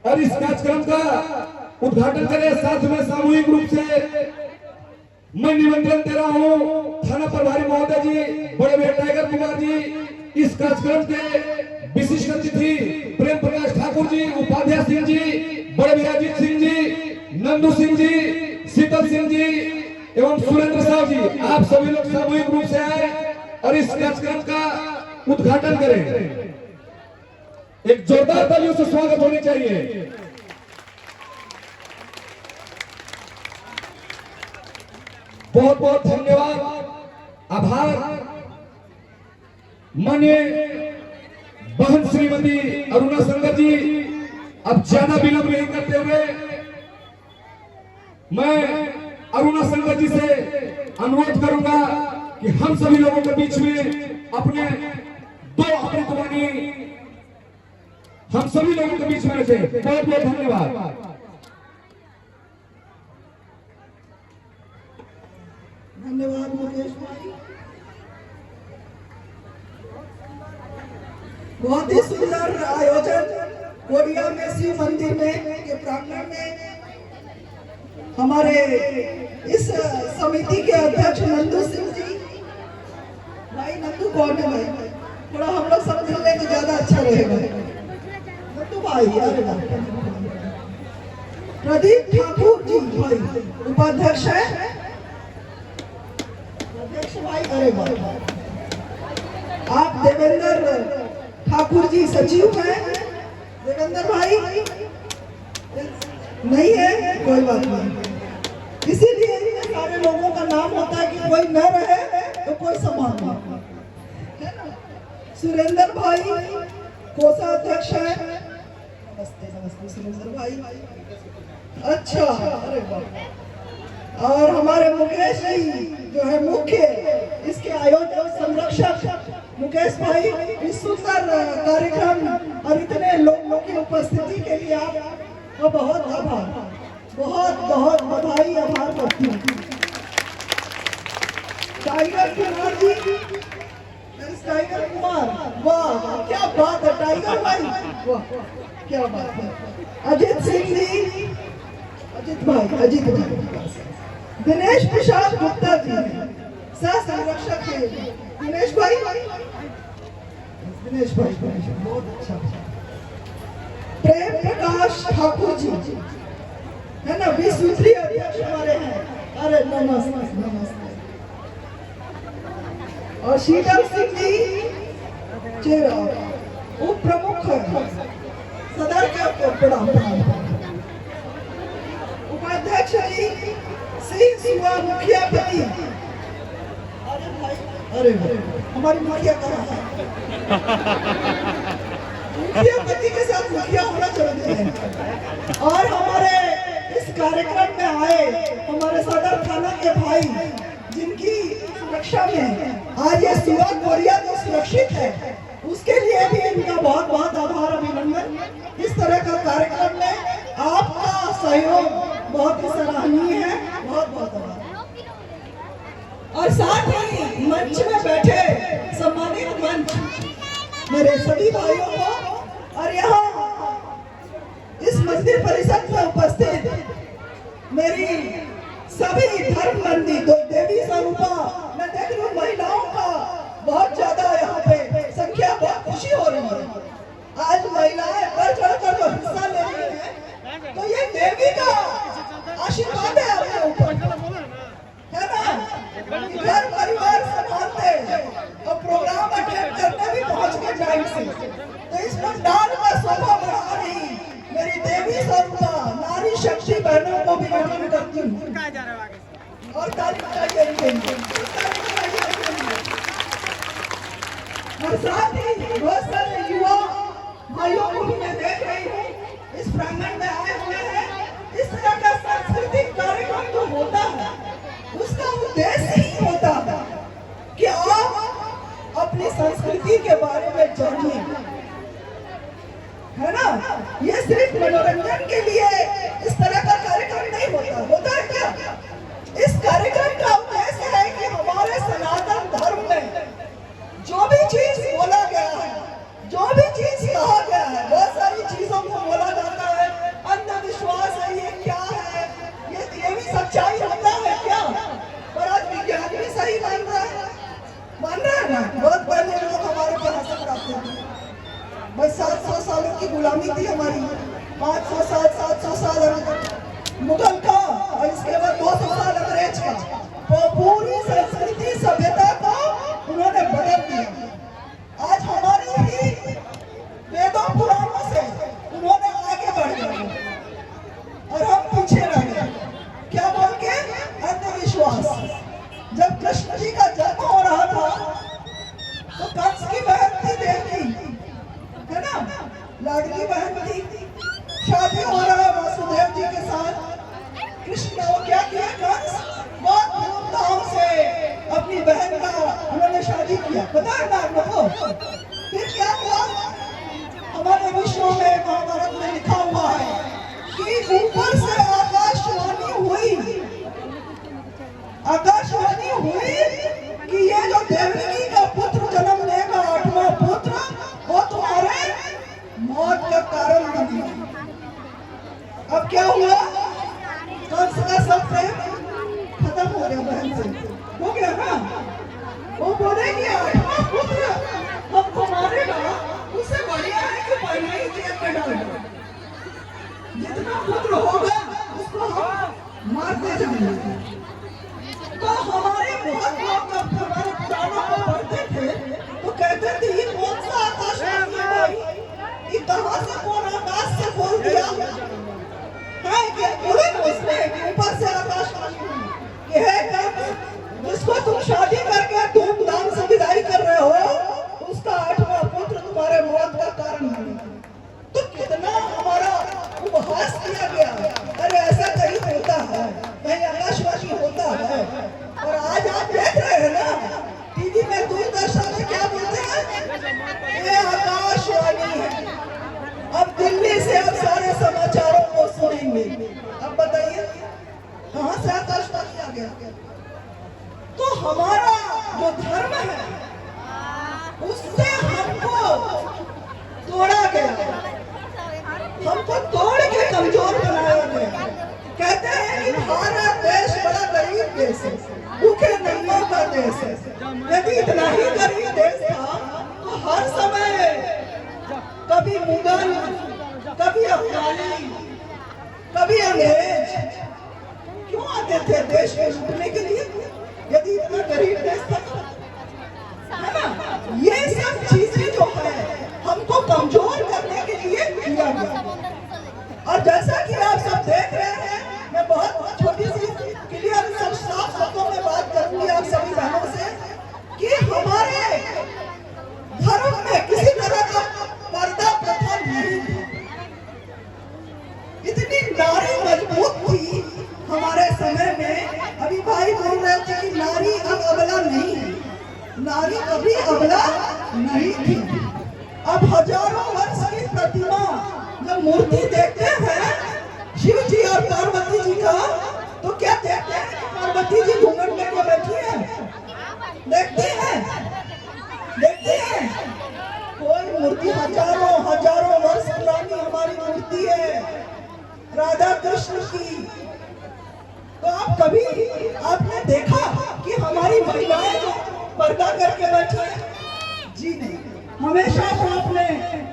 और इस कार्यक्रम का उद्घाटन करें। साथ में सामूहिक रूप से मैं निमंत्रण दे रहा हूं थाना प्रभारी महोदय जी, बड़े भैया टाइगर कुमार जी, इस कार्यक्रम के विशिष्ट अतिथि प्रेम प्रकाश ठाकुर जी, उपाध्याय सिंह जी, बड़े भैया अजीत सिंह जी, नंदू सिंह जी, शीतल सिंह जी एवं सुरेंद्र साहब जी, आप सभी लोग सामूहिक रूप से आए और इस कार्यक्रम का उद्घाटन करें। एक जोरदार तालियों से स्वागत होनी चाहिए। बहुत बहुत धन्यवाद, आभार। माननीय बहन श्रीमती अरुणा संगर जी, अब ज्यादा विलंब नहीं करते हुए मैं अरुणा संगर जी से अनुरोध करूंगा कि हम सभी लोगों के बीच में अपने दो अमृतवाणी हम सभी लोगों के बीच में रखें। बहुत बहुत धन्यवाद। धन्यवाद मुकेश भाई, बहुत ही सुंदर आयोजन कोडिया में शिव मंदिर में के प्रांगण में हमारे इस समिति के अध्यक्ष नंदू सिंह जी। भाई नंदू कौन है भाई? थोड़ा हम लोग समझ लें तो ज्यादा अच्छा रहेगा। नंदू भाई, अरे प्रदीप ठाकुर जी भाई उपाध्यक्ष है, अध्यक्ष भाई, अरे भाई आप देवेंद्र ठाकुर जी सचिव हैं। देवेंद्र भाई नहीं है, कोई बात नहीं, इसीलिए सारे लोगों का नाम होता है कि कोई न रहे तो कोई समान नहीं, है ना। सुरेंद्र भाई कोषाध्यक्ष है। नमस्ते नमस्ते सुरेंद्र भाई। अच्छा, अरे वाह। और हमारे मुकेश जी जो है मुख्य इसके आयोजक संरक्षक मुकेश भाई, इस सुंदर कार्यक्रम और इतने लोगों की उपस्थिति के लिए आपका बहुत आभार, बहुत बहुत बधाई, आभार करती हूँ। टाइगर कुमार जी, टाइगर कुमार, वाह क्या बात है टाइगर भाई, वाह क्या बात है। अजीत सिंह जी, अजीत भाई, अजीत भाई, दिनेश प्रसाद गुप्ता जी सह संरक्षक है। दिनेश भाई, दिनेश भाई बहुत अच्छा। प्रेम प्रकाश ठाकुर जी है ना, विश्व अध्यक्ष हमारे हैं। अरे नमस्ते नमस्ते। और शीतल सिंह जी उप प्रमुख सदर के प्रणाम। उपाध्यक्ष जी सिंह सुआ मुखिया पति। अरे भाई, अरे भाई हमारी मुखिया कहाँ है? मुखिया पति के साथ मुखिया होना चाहिए है। और हमारे इस कार्यक्रम में आए हमारे सदर थाना के भाई, जिनकी सुरक्षा में आज ये सुआ कोरिया जो सुरक्षित है, उसके लिए भी इनका बहुत बहुत आभार, अभिनंदन। इस तरह का कार्यक्रम में आपका सहयोग बहुत ही सराहनीय है, बहुत बहुत आभार। और साथ ही मंच में बैठे सम्मानित मंच मेरे सभी भाइयों को और यहाँ इस मंदिर परिसर में उपस्थित मेरी सभी धर्मबंदी दो देवी स्वरूपा, मैं देख रही हूँ महिलाओं का बहुत ज्यादा यहाँ पे संख्या, बहुत खुशी हो रही है। आज महिलाएं बढ़ चढ़कर जो हिस्सा ले रही है, तो ये देवी का आशीर्वाद है आपके ऊपर, है ना। घर परिवार संभालते और प्रोग्राम अटेंड करने भी पहुंच के टाइम से, तो इस पंडाल का शोभा बढ़ा रही मेरी देवी स्वरूपा नारी शक्ति बहनों को भी नमन करती हूँ। और और साथ ही बहुत सारे युवा भाइयों को भी मैं देख रही हूँ इस प्रांगण में आए हुए हैं। इस तरह का सांस्कृतिक कार्यक्रम जो होता है, उसका उद्देश्य ही होता है कि आप अपनी संस्कृति के बारे में जानिए, है ना। ये सिर्फ मनोरंजन के लिए इस तरह का कार्यक्रम नहीं होता, होता है क्या? इस कार्यक्रम का उद्देश्य है कि हमारे सनातन धर्म में जो भी चीज बोला गया है, जो भी चीज कहा गया है, बहुत सारी चीजों को बोला जाता है थी हमारी 500 साल 700 साल मुगल का, और इसके बाद 200 साल अंग्रेज का। तो पूरी संस्कृति सभ्यता को उन्होंने बदल दिया। आज हमारी ही वेदों पुराणों से उन्होंने आगे बढ़ गए और हम पीछे रह गए। क्या बोल के? अंधविश्वास। जब कृष्ण जी का जन्म हो रहा था तो कंस की बहन थी देवकी, है ना, लाडली बहन थी, शादी हो रहा है वासुदेव जी के साथ। कृष्ण ने वो क्या किया? कंस बहुत धूमधाम से अपनी बहन का उन्होंने शादी किया, पता है ना आप लोगों को? फिर क्या हुआ? हमारे विश्व में महाभारत में लिखा हुआ है कि ऊपर से आकाशवाणी हुई कि ये जो देवकी का पुत्र जन्म लेगा, 8वां पुत्र, वो तुम्हारे मौत का कारण बनेगा। अब क्या हुआ? कंस का सब प्रेम खत्म हो गया, बहन से हो गया ना। वो बोले कि 8वां पुत्र हमको मारेगा, उससे बढ़िया है कि पहले ही जेल में डाल दो। जितना पुत्र होगा उसको हम मारते जाएंगे। तो हमारे बहुत लोग जब हमारे पुराणों को पढ़ते थे तो कहते थे ये कौन सा आकाशवाणी है भाई, ये कहाँ से कौन आकाश से बोल दिया है? क्या बोले ना उसने ऊपर से आकाशवाणी कि है कंस, जिसको तुम शादी करके धूमधाम से विदाई कर रहे हो, उसका 8वां पुत्र तुम्हारे मौत का कारण बनेगा। तो कितना हमारा उपहास किया गया। अरे ऐसा कहीं होता है, कहीं आकाशवाणी होता है। और आज आप देख रहे हैं ना टीवी में, दूरदर्शन में क्या बोलते हैं? ये आकाशवाणी है। अब दिल्ली से अब सारे समाचारों को सुनेंगे। अब बताइए कहाँ से आकाशवाणी आ गया? तो हमारा जो धर्म है उससे हमको तोड़ा गया, हमको तोड़ के कमजोर बनाया गया। कहते हैं कि भारत देश बड़ा गरीब देश है, भूखे नंगों का देश है। यदि इतना ही गरीब देश था तो हर समय कभी मुगल, कभी अफगानी, कभी अंग्रेज क्यों आते थे देश को लूटने के लिए? यदि इतना गरीब देश था, है ना? ये सब चीजें जो है हमको कमजोर करने के लिए किया गया। और जैसा कि आप सब देख रहे हैं, मैं बहुत छोटी सी क्लियर सब साफ शब्दों में बात करूंगी आप सभी बहनों से कि हमारे धर्म में किसी तरह का पर्दा प्रथा नहीं थी। इतनी नारी मजबूत थी हमारे समय में। अभी भाई बोल रहे थे कि नारी अब अबला नहीं है, नारी कभी अबला नहीं थी। अब हजारों वर्ष की प्रतिमा जब मूर्ति देखते हैं शिव जी और पार्वती जी का, तो क्या देखते हैं कि पार्वती जी घूंघट लेके बैठी हैं? देखते हैं? देखते हैं? कोई मूर्ति हजारों वर्ष पुरानी हमारी मूर्ति है राधा कृष्ण की। तो आप कभी आपने देखा कि हमारी महिलाएं पर्दा करके बैठी हैं? जी नहीं, हमेशा वो अपने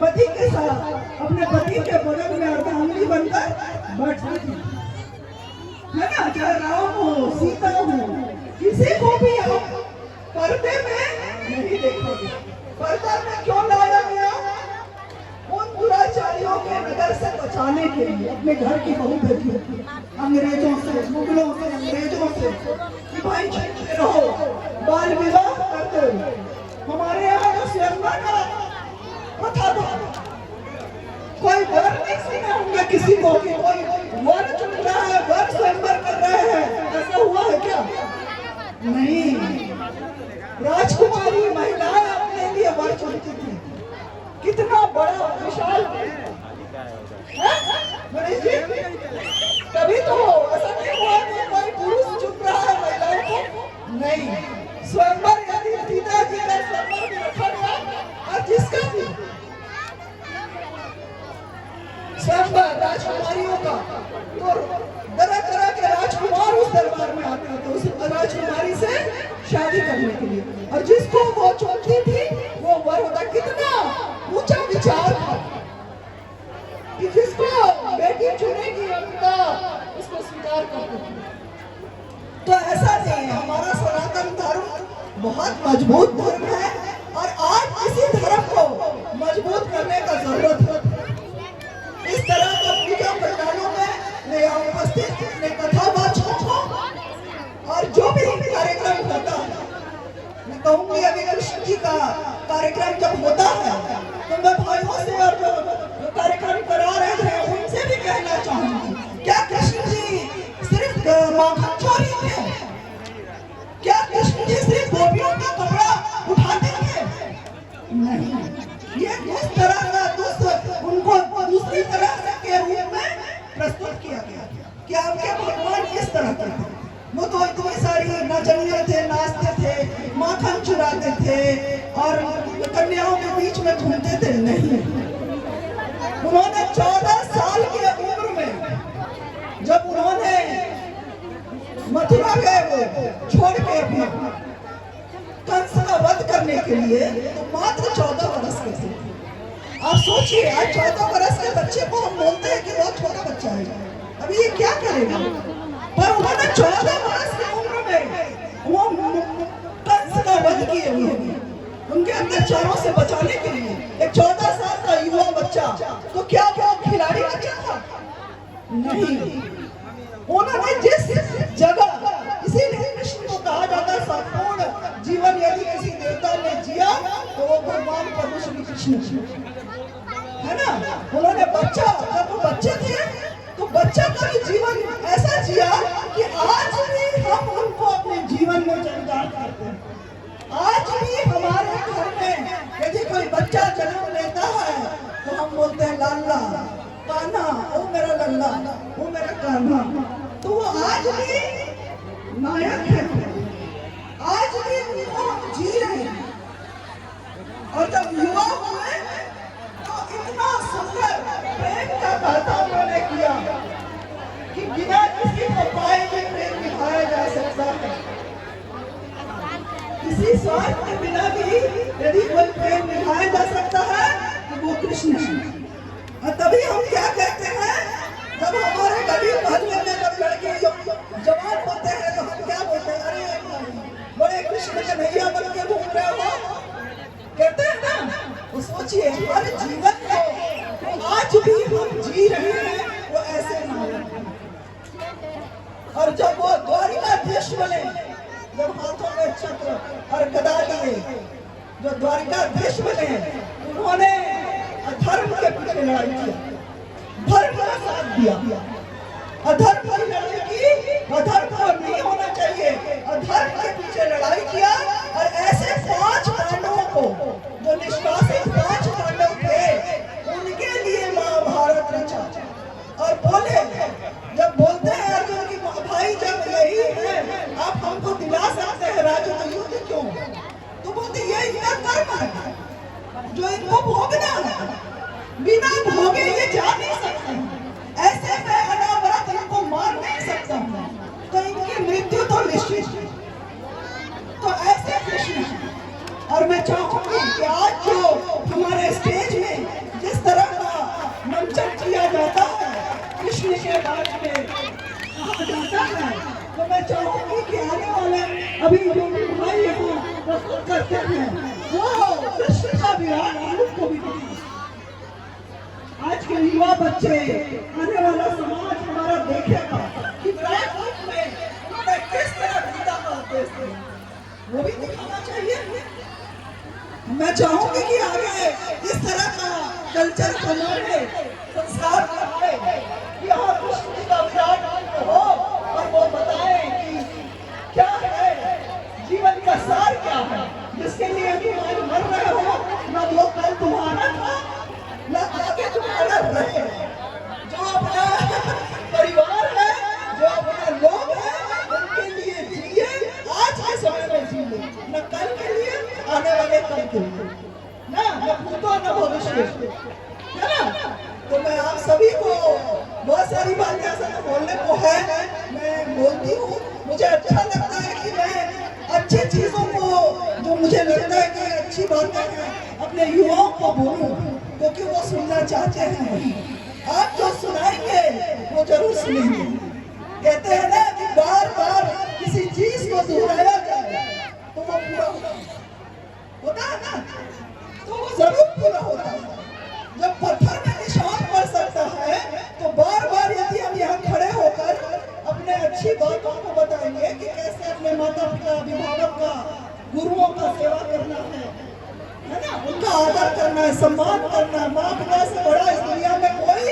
पति के साथ, अपने पति के बगल में अर्धांगिनी बनकर बैठती थी, है ना? चाहे राम हो, सीता हो, किसी को भी आप पर्दे में नहीं देखोगे। पर्दा में क्यों लाया गया? उन दुराचारियों के नजर से बचाने के लिए, अपने घर की बहू बेटी अंग्रेजों से, मुगलों से, अंग्रेजों से कि भाई छुपे रहो, बाल विवाह करते हो। हमारे यहाँ जो स्वयंवर का प्रथा था, कोई वर नहीं सुने होंगे किसी को कि कोई वर चुन रहा है, वर स्वयंवर कर रहे हैं। ऐसा हुआ है क्या? नहीं। राजकुमारी महिलाएं अपने लिए वर चुनती थी। कितना बड़ा विशाल गणेश जी, तभी तो ऐसा नहीं हुआ कि कोई पुरुष चुन रहा है महिलाओं को। नहीं, स्वयंवर यदि सीता जी का स्वयंवर भी रखा गया और जिसका भी स्वयंवर राजकुमारियों का, तो तरह तरह के राजकुमार उस दरबार में आते थे उस राजकुमारी से शादी करने के लिए, और जिसको वो चुनती थी वो वर होता। कितना ऊंचा विचार था, कि जिसको बेटी चुनेगी अमिता उसको स्वीकार कर देगी। तो ऐसा नहीं है, हमारा सनातन धर्म बहुत मजबूत धर्म है और आज इसी धर्म को मजबूत करने का जरूरत है। इस तरह का पूजा पंडालों में मैं यहाँ उपस्थित अपने कथावाचकों को और जो भी कार्यक्रम होता है, मैं कहूँगी अभी कृष्ण जी का कार्यक्रम जब होता है तो मैं भाइयों से और जो कार्यक्रम करा रहे थे उनसे भी कहना चाहूंगी, क्या कृष्ण जी सिर्फ माखन चोरी थे? क्या कृष्ण जी सिर्फ गोपियों का कपड़ा उठाते थे? नहीं, ये इस तरह का उनको दूसरी तरह के रूप में प्रस्तुत किया गया कि आपके भगवान इस तरह के थे। वो तो इतनी सारी नचनिया थे, नाचते थे, माखन चुराते थे और कन्याओं के बीच में घूमते थे। नहीं, उन्होंने 14 साल की उम्र में जब उन्होंने मथुरा गए वो छोड़ के अपने कंस का वध करने के लिए, तो मात्र 14 वर्ष के थे। आप सोचिए, आज 14 वर्ष के बच्चे को हम बोलते हैं कि बहुत छोटा बच्चा है, अभी ये क्या करेगा? पर उन्होंने 14 वर्ष की उम्र में वो कंस का वध किए हुए उनके अत्याचारों से बचाने के लिए एक 14 साल का युवा बच्चा, तो क्या वो खिलाड़ी बच्चा था? नहीं, उन्होंने जिस जगह, इसीलिए कृष्ण को कहा जाता है संपूर्ण जीवन यदि किसी देवता ने जिया तो वो भगवान प्रभु श्री कृष्ण है ना। उन्होंने बच्चा, जब वो बच्चे थे तो बच्चा का भी जीवन ऐसा जिया कि आज भी हम उनको अपने जीवन में जन्मदान करते हैं। आज भी हमारे घर में यदि कोई बच्चा जन्म लेता है तो हम बोलते हैं लाला कान्हा, ओ मेरा लल्ला, ओ मेरा कान्हा। तो वो आज भी नायक है, आज भी उनको हम जी रहे हैं। और जब युवा हुए तो इतना सुंदर प्रेम का गाथा उन्होंने किया कि बिना किसी को पाए भी प्रेम दिखाया जा सकता है। किसी स्वार्थ के बिना भी यदि कोई प्रेम दिखाया जा सकता है तो वो कृष्ण है। और तभी हम क्या कहते हैं, जब हमारे गली मोहल्ले में जब लड़के जवान होते हैं तो हम क्या बोलते हैं, अरे बड़े कृष्ण कन्हैया बन के घूम रहे हो, कहते हैं ना। वो सोचिए, हमारे जीवन को आज भी हम जी रहे हैं वो ऐसे नायक हैं। और जब वो द्वारिकाधीश बने, जब हाथों में चक्र और गदा लिए, जो द्वारिकाधीश बने, उन्होंने अधर्म के पीछे लड़ाई की, धर्म का साथ दिया। अधर्म की लड़ाई की, अधर्म को नहीं होना चाहिए, अधर्म के पीछे लड़ाई किया। और ऐसे 5 पांडवों को, जो निष्कासित 5 पांडव थे, उनके लिए महाभारत रचा। और बोले, जब बोलते हैं अर्जुन की भाई जब यही है आप हमको दिला सकते हैं राज्य, तो युद्ध क्यों? तो बोलते ये इनका कर्म है जो इनको भोगना है, बिना भोगे ये जा नहीं सकते। ऐसे में अनावरत इनको मार नहीं सकता, तो इनकी मृत्यु तो निश्चित है। तो ऐसे कृष्ण, और मैं चाहूंगी कि आज जो हमारे स्टेज में जिस तरह का मंचन किया जाता है कृष्ण के बारे में कहा जाता है, तो मैं चाहूंगी कि आने वाले अभी जो भाई प्रस्तुत करते हैं वो कृष्ण का विराट रूप को भी देखें। आज के युवा बच्चे, आने वाला समाज हमारा देखेगा कि विराट रूप में उन्होंने किस तरह गीता का उपदेश दिया, वो भी दिखाना चाहिए। मैं चाहूंगी कि आगे इस तरह का कल्चर हमारे संस्कार में आए, यहाँ कृष्ण जी का विराट रूप हो और वो बताएं कि क्या है जीवन का सार, क्या है जिसके लिए तुम आज मर रहे हो, न वो कल तुम्हारा था न आगे तुम्हारा रहे। जो अपना परिवार है, जो अपना लोग है, उनके लिए जिए, आज के समय में जिए, न कल के लिए, आने वाले कल के लिए, न भूतो न भविष्य, है ना। तो मैं आप सभी को, बहुत सारी बातें ऐसा बोलने को है, मैं बोलती हूँ। मुझे अच्छा लगता है कि मैं अच्छी चीजों को, जो मुझे लगता है कि अच्छी बातें हैं, अपने युवाओं को बोलूं, क्योंकि वो सुनना चाहते हैं। वो जरूर सुनेंगे। कहते हैं ना कि बार बार किसी चीज को दोहराया जाए तो वो पूरा होता है ना, तो वो जरूर पूरा होता है। जब पत्थर में निशान पड़ सकता है तो बार बार यदि हम यहाँ खड़े होकर अपने अच्छी बातों को बताएंगे कि कैसे अपने माता पिता, अभिभावक का, गुरुओं का सेवा करना है ना, उनका आदर करना है, सम्मान करना है। माँ पिता से बड़ा इस दुनिया में कोई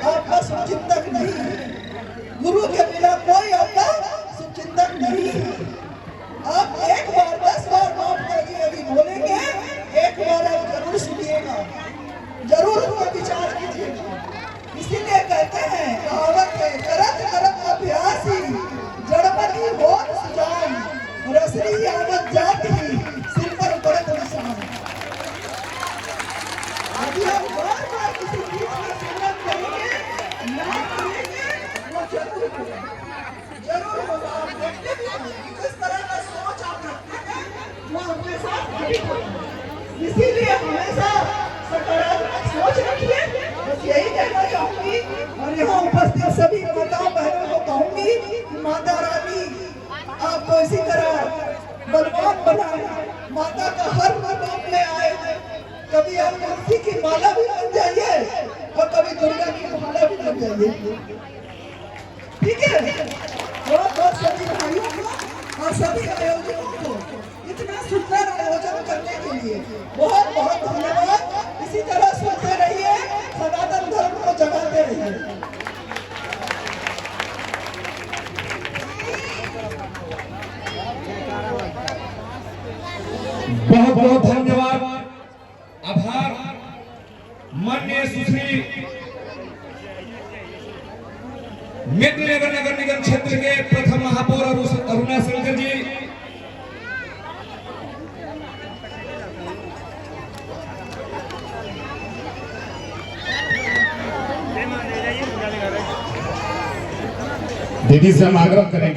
आपका शुभचिंतक नहीं है। गुरु के बिना कोई आपका शुभचिंतक नहीं है। आप एक बार 10 बार माँ पिता जी यदि बोलेंगे, एक बार आप जरूर सुनिएगा, जरूर उनका विचार कीजिएगा। इसीलिए कहते हैं, कहावत है, करत करत अभ्यास ही जड़मति होत सुजान, रसरी आवत जात ही सिर पर पड़त निशान। यदि हम बार बार किसी चीज का सिमरन करेंगे, याद करेंगे, वो जरूर होगा, जरूर होगा। आप देखते भी हैं कि किस तरह का सोच आप रखते हैं, वो अपने साथ घटित होगा। इसीलिए हमेशा सकारात्मक सोच रखिए। बस यही कहना चाहूंगी और यहाँ उपस्थित सभी माताओं बहनों को कहूंगी कि माता रानी आपको इसी तरह बलवान बनाए, माता का हर रूप में आए। कभी आप तुलसी की माला भी बन जाइए और कभी दुर्गा की माला भी बन जाइए, ठीक है। बहुत बहुत सभी भाइयों को और सभी आयोजकों को इतना सुंदर आयोजन करने के लिए बहुत बहुत धन्यवाद। इसी तरह सुनते रहिए, सनातन धर्म को जगाते रहिए। बहुत बहुत धन्यवाद, आभार। माननीय सुश्री मेदिनीनगर नगर निगम क्षेत्र के प्रथम महापौर अरुणा शंकर जी, दीदी से हम आग्रह करेंगे।